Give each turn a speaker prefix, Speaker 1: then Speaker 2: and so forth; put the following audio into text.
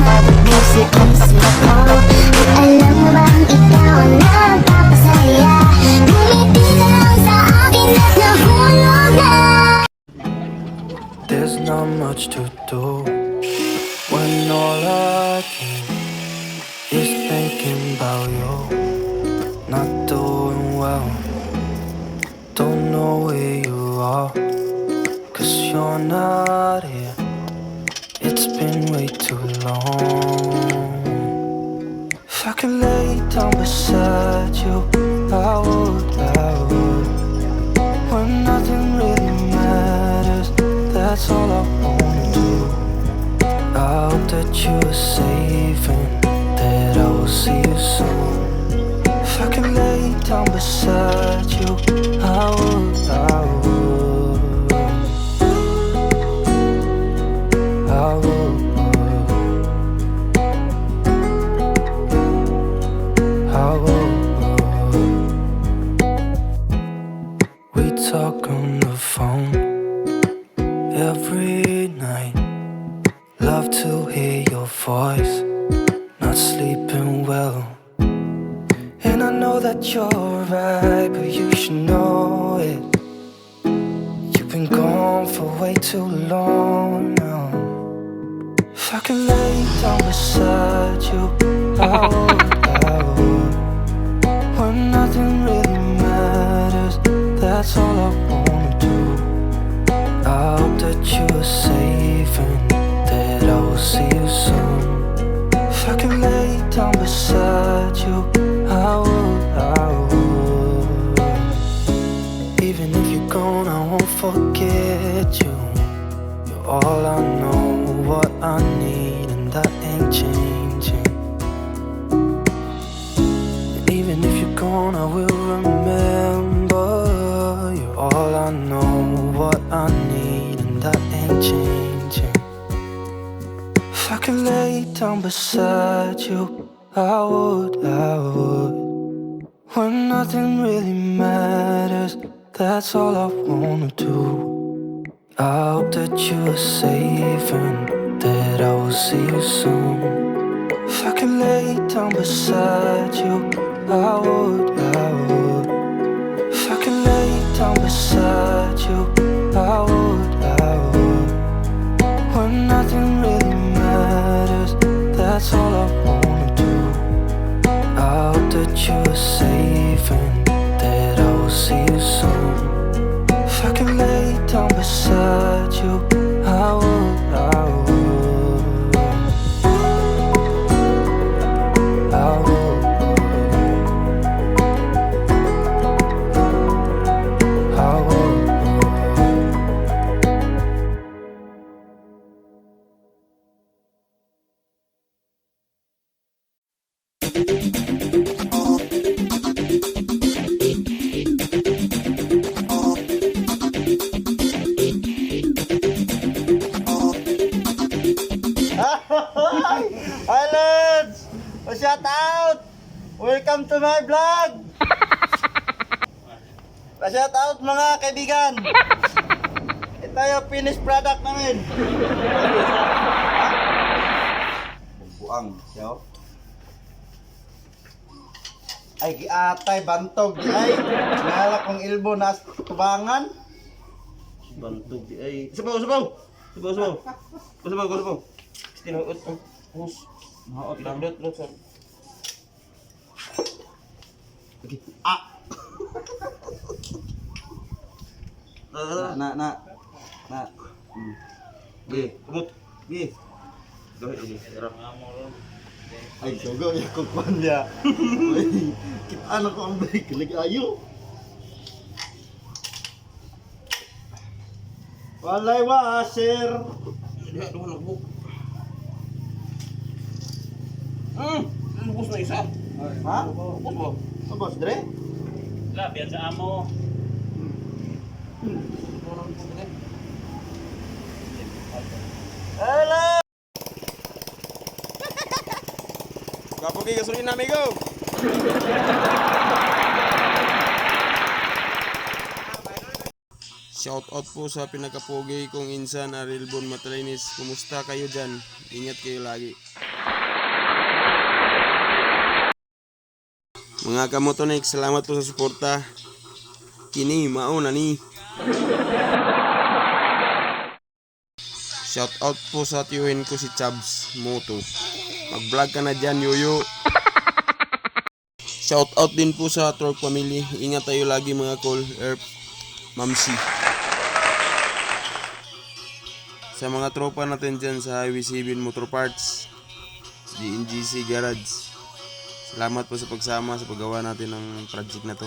Speaker 1: Mag-music-music ako. Alam mo bang ikaw ang nagpapasaya? Ngumiti ka lang sa akin at nahulog na.
Speaker 2: There's not much to do when all I can is thinking about you. Not doing well, don't know where you are, 'cause you're not here. It's been way too long. If I could lay down beside you, I would, when nothing really matters, that's all I wanna do. I hope that you are safe and that I will see you soon. If I could lay down beside you, I would, I would, I would, I would. We talk on the phone every night. Love to hear your voice. Not sleeping well, and I know that you're right, but you should know it. You've been gone for way too long now. If I could lay down beside you, I would, when nothing really matters, that's all I wanna do. I hope that you are safe and that I will see you soon. If I could lay down beside you, I would, I would. Even if you're gone, I won't forget you. You're all I know, what I need, and that ain't changing. And even if you're gone, I will remember. You're all I know, what I need, and that ain't changing. If I could lay down beside you, I would, I would. When nothing really matters, that's all I wanna do. I hope that you are safe and that I will see you soon. If I could lay down beside you, I would, I would. If I could lay down beside you, I would, I would. When nothing really matters, that's all I wanna do. I hope that you are safe and that I will see you soon. If I could lay down beside you, I would, I would, I would, I would.
Speaker 3: Hi lads! Shout out! Welcome to my vlog! Shout out mga kaibigan! Ito yung finished product namin! Buang, yo. Ay giatay bantog di ay. Ngala kong ilbo nas tubangan. Bantog di ay. Sabaw. Tinuot ang hus. Maot lang dot. Okay. Na. Gi, tubot. Gi. Gawin ini. Ay, sugo ya kukuan dia. Kita anak ko ang break lagi ayo. Walay wasir. Dia doon nagbo. Bus na isa. Ha? Bus ba? Bus dre?
Speaker 4: Lah, biar sa amo.
Speaker 3: Hello!
Speaker 5: Kapogi gasolina, amigo. Shout out po sa pinakapogi kong insan Arilbon Matalinis. Kumusta kayo dyan? Ingat kayo lagi. Mga kamotonik, salamat po sa suporta. Kini mao na ni. Shout out po sa tiyuhin ko si Chabs Moto. Mag-vlog ka na dyan, Yoyo. Shout out din po sa Torque family. Ingat tayo lagi mga call, Erp, Mamsi. Sa mga tropa natin dyan sa Highway 7 Motor Parts, GNGC Garage. Salamat po sa pagsama sa paggawa natin ng project na to.